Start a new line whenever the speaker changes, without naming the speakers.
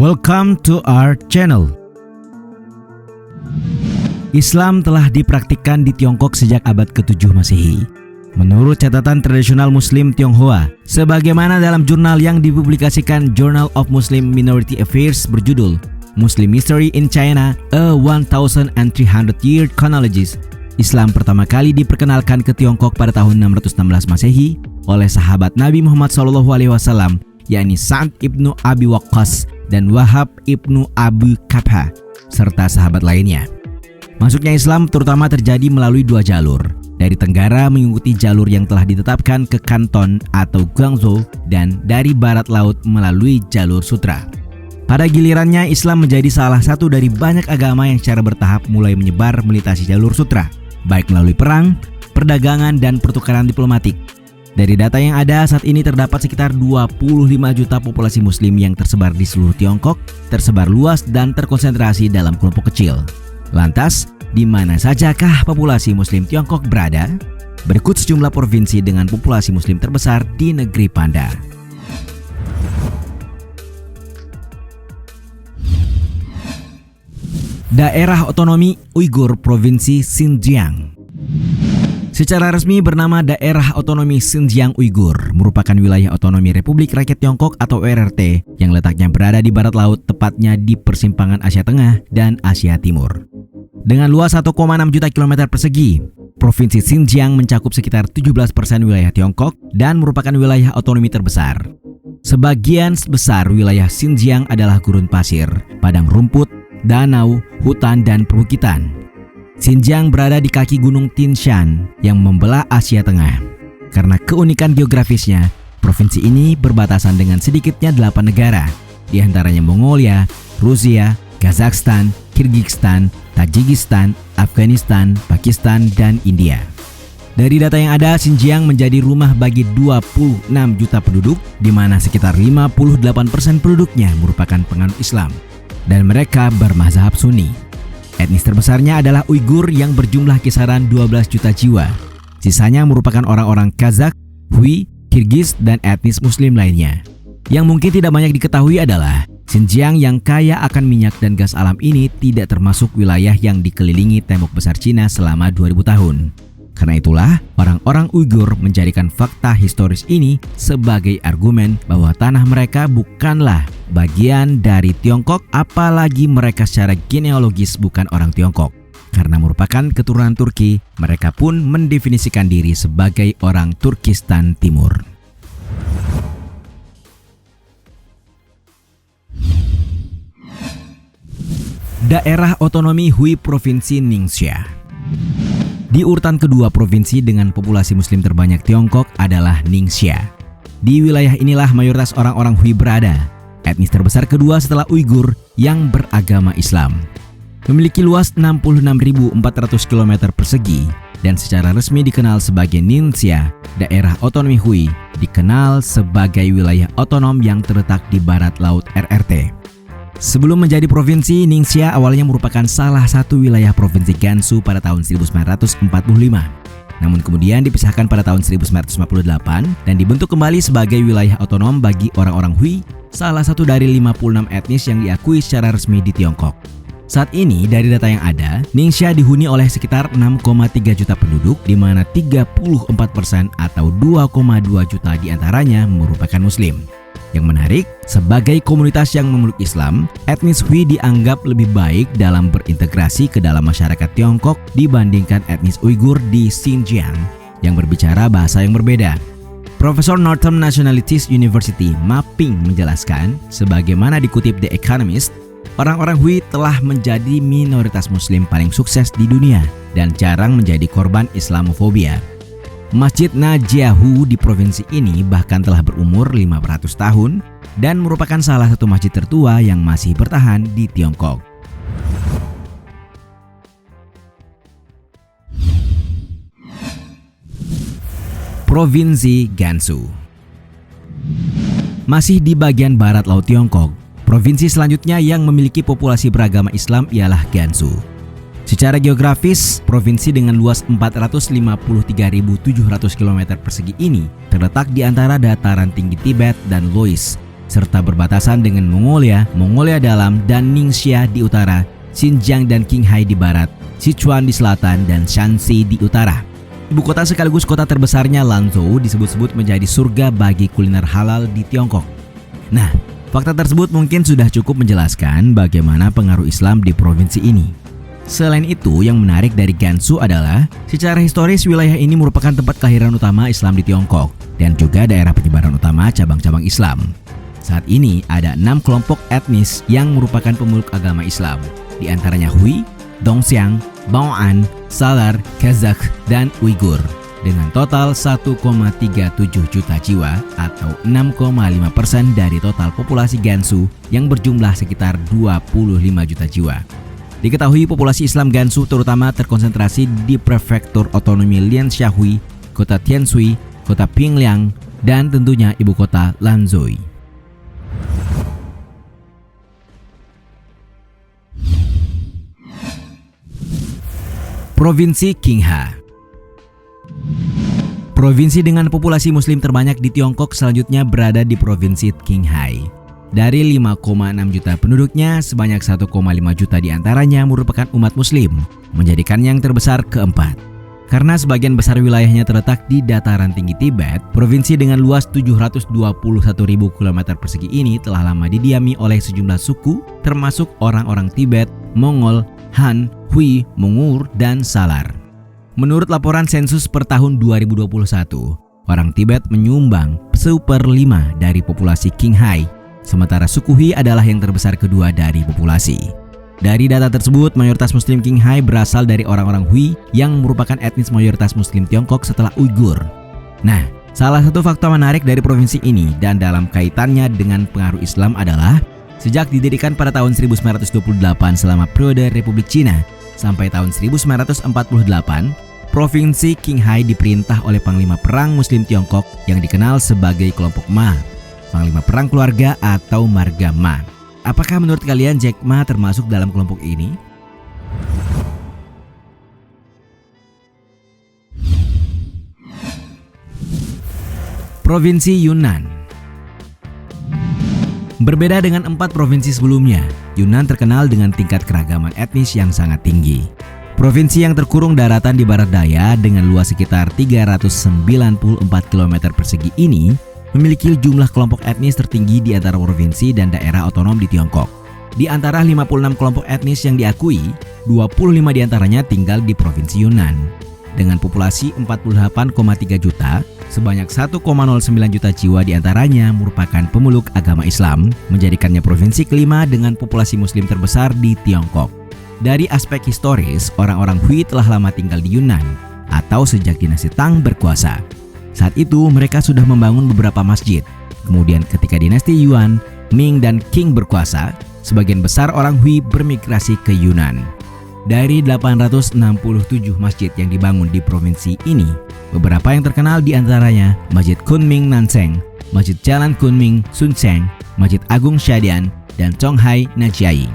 Welcome to our channel. Islam telah dipraktikkan di Tiongkok sejak abad ke-7 Masehi. Menurut catatan tradisional Muslim Tionghoa, sebagaimana dalam jurnal yang dipublikasikan Journal of Muslim Minority Affairs berjudul Muslim History in China, a 1300-year chronology, Islam pertama kali diperkenalkan ke Tiongkok pada tahun 616 Masehi oleh sahabat Nabi Muhammad SAW, yakni Sa'ad ibnu Abi Waqqas dan Wahab ibnu Abu Kabha, serta sahabat lainnya. Masuknya Islam terutama terjadi melalui dua jalur. Dari Tenggara mengikuti jalur yang telah ditetapkan ke Kanton atau Guangzhou, dan dari barat laut melalui jalur sutra. Pada gilirannya, Islam menjadi salah satu dari banyak agama yang secara bertahap mulai menyebar melintasi jalur sutra, baik melalui perang, perdagangan, dan pertukaran diplomatik. Dari data yang ada, saat ini terdapat sekitar 25 juta populasi muslim yang tersebar di seluruh Tiongkok, tersebar luas dan terkonsentrasi dalam kelompok kecil. Lantas, di mana sajakah populasi muslim Tiongkok berada? Berikut sejumlah provinsi dengan populasi muslim terbesar di negeri Panda. Daerah Otonomi Uighur Provinsi Xinjiang. Secara resmi bernama Daerah Otonomi Xinjiang Uighur, merupakan wilayah otonomi Republik Rakyat Tiongkok atau RRT yang letaknya berada di barat laut, tepatnya di persimpangan Asia Tengah dan Asia Timur. Dengan luas 1,6 juta kilometer persegi, Provinsi Xinjiang mencakup sekitar 17% wilayah Tiongkok dan merupakan wilayah otonomi terbesar. Sebagian besar wilayah Xinjiang adalah gurun pasir, padang rumput, danau, hutan, dan perbukitan. Xinjiang berada di kaki Gunung Tinshan yang membelah Asia Tengah. Karena keunikan geografisnya, provinsi ini berbatasan dengan sedikitnya 8 negara, di antaranya Mongolia, Rusia, Kazakhstan, Kyrgyzstan, Tajikistan, Afghanistan, Pakistan, dan India. Dari data yang ada, Xinjiang menjadi rumah bagi 26 juta penduduk, di mana sekitar 58% penduduknya merupakan penganut Islam, dan mereka bermazhab Sunni. Etnis terbesarnya adalah Uighur yang berjumlah kisaran 12 juta jiwa. Sisanya merupakan orang-orang Kazakh, Hui, Kirgiz, dan etnis Muslim lainnya. Yang mungkin tidak banyak diketahui adalah Xinjiang yang kaya akan minyak dan gas alam ini tidak termasuk wilayah yang dikelilingi tembok besar Cina selama 2000 tahun. Karena itulah, orang-orang Uighur menjadikan fakta historis ini sebagai argumen bahwa tanah mereka bukanlah bagian dari Tiongkok, apalagi mereka secara genealogis bukan orang Tiongkok. Karena merupakan keturunan Turki, mereka pun mendefinisikan diri sebagai orang Turkistan Timur. Daerah Otonomi Hui Provinsi Ningxia. Di urutan kedua, provinsi dengan populasi muslim terbanyak Tiongkok adalah Ningxia. Di wilayah inilah mayoritas orang-orang Hui berada, etnis terbesar kedua setelah Uighur yang beragama Islam. Memiliki luas 66.400 km persegi dan secara resmi dikenal sebagai Ningxia. Daerah Otonomi Hui dikenal sebagai wilayah otonom yang terletak di barat laut RRT. Sebelum menjadi provinsi, Ningxia awalnya merupakan salah satu wilayah provinsi Gansu pada tahun 1945. Namun kemudian dipisahkan pada tahun 1958 dan dibentuk kembali sebagai wilayah otonom bagi orang-orang Hui, salah satu dari 56 etnis yang diakui secara resmi di Tiongkok. Saat ini, dari data yang ada, Ningxia dihuni oleh sekitar 6,3 juta penduduk, di mana 34% atau 2,2 juta diantaranya merupakan Muslim. Yang menarik, sebagai komunitas yang memeluk Islam, etnis Hui dianggap lebih baik dalam berintegrasi ke dalam masyarakat Tiongkok dibandingkan etnis Uighur di Xinjiang yang berbicara bahasa yang berbeda. Profesor Northern Nationalities University Ma Ping menjelaskan, sebagaimana dikutip The Economist, orang-orang Hui telah menjadi minoritas Muslim paling sukses di dunia dan jarang menjadi korban Islamofobia. Masjid Najiahu di provinsi ini bahkan telah berumur 500 tahun dan merupakan salah satu masjid tertua yang masih bertahan di Tiongkok. Provinsi Gansu. Masih di bagian barat laut Tiongkok, provinsi selanjutnya yang memiliki populasi beragama Islam ialah Gansu. Secara geografis, provinsi dengan luas 453.700 km persegi ini terletak di antara dataran tinggi Tibet dan Loess, serta berbatasan dengan Mongolia, Mongolia Dalam, dan Ningxia di utara, Xinjiang dan Qinghai di barat, Sichuan di selatan, dan Shanxi di utara. Ibu kota sekaligus kota terbesarnya Lanzhou disebut-sebut menjadi surga bagi kuliner halal di Tiongkok. Nah, fakta tersebut mungkin sudah cukup menjelaskan bagaimana pengaruh Islam di provinsi ini. Selain itu, yang menarik dari Gansu adalah secara historis wilayah ini merupakan tempat kelahiran utama Islam di Tiongkok dan juga daerah penyebaran utama cabang-cabang Islam. Saat ini ada 6 kelompok etnis yang merupakan pemeluk agama Islam, di antaranya Hui, Dongxiang, Bao'an, Salar, Kazakh, dan Uighur, dengan total 1,37 juta jiwa atau 6,5% dari total populasi Gansu yang berjumlah sekitar 25 juta jiwa. Diketahui populasi Islam Gansu terutama terkonsentrasi di prefektur otonomi Lianshahui, kota Tianshui, kota Pingliang, dan tentunya ibu kota Lanzhou. Provinsi Qinghai. Provinsi dengan populasi muslim terbanyak di Tiongkok selanjutnya berada di Provinsi Qinghai. Dari 5,6 juta penduduknya, sebanyak 1,5 juta diantaranya merupakan umat muslim, menjadikan yang terbesar keempat. Karena sebagian besar wilayahnya terletak di dataran tinggi Tibet, provinsi dengan luas 721.000 km persegi ini telah lama didiami oleh sejumlah suku, termasuk orang-orang Tibet, Mongol, Han, Hui, Mongur, dan Salar. Menurut laporan sensus per tahun 2021, orang Tibet menyumbang 1/5 dari populasi Qinghai, sementara suku Hui adalah yang terbesar kedua dari populasi. Dari data tersebut, mayoritas muslim Qinghai berasal dari orang-orang Hui yang merupakan etnis mayoritas muslim Tiongkok setelah Uighur. Nah, salah satu fakta menarik dari provinsi ini dan dalam kaitannya dengan pengaruh Islam adalah sejak didirikan pada tahun 1928 selama periode Republik Cina sampai tahun 1948, Provinsi Qinghai diperintah oleh Panglima Perang Muslim Tiongkok yang dikenal sebagai kelompok Ma, Panglima Perang Keluarga atau Marga Ma. Apakah menurut kalian Jack Ma termasuk dalam kelompok ini? Provinsi Yunnan. Berbeda dengan 4 provinsi sebelumnya, Yunnan terkenal dengan tingkat keragaman etnis yang sangat tinggi. Provinsi yang terkurung daratan di barat daya dengan luas sekitar 394 km persegi ini memiliki jumlah kelompok etnis tertinggi di antara provinsi dan daerah otonom di Tiongkok. Di antara 56 kelompok etnis yang diakui, 25 diantaranya tinggal di Provinsi Yunnan. Dengan populasi 48,3 juta, sebanyak 1,09 juta jiwa diantaranya merupakan pemeluk agama Islam, menjadikannya provinsi kelima dengan populasi muslim terbesar di Tiongkok. Dari aspek historis, orang-orang Hui telah lama tinggal di Yunnan, atau sejak dinasti Tang berkuasa. Saat itu mereka sudah membangun beberapa masjid. Kemudian ketika dinasti Yuan, Ming, dan Qing berkuasa, sebagian besar orang Hui bermigrasi ke Yunnan. Dari 867 masjid yang dibangun di provinsi ini, beberapa yang terkenal diantaranya Masjid Kunming Nanseng, Masjid Jalan Kunming Sunseng, Masjid Agung Shadian, dan Chonghai Najiayi.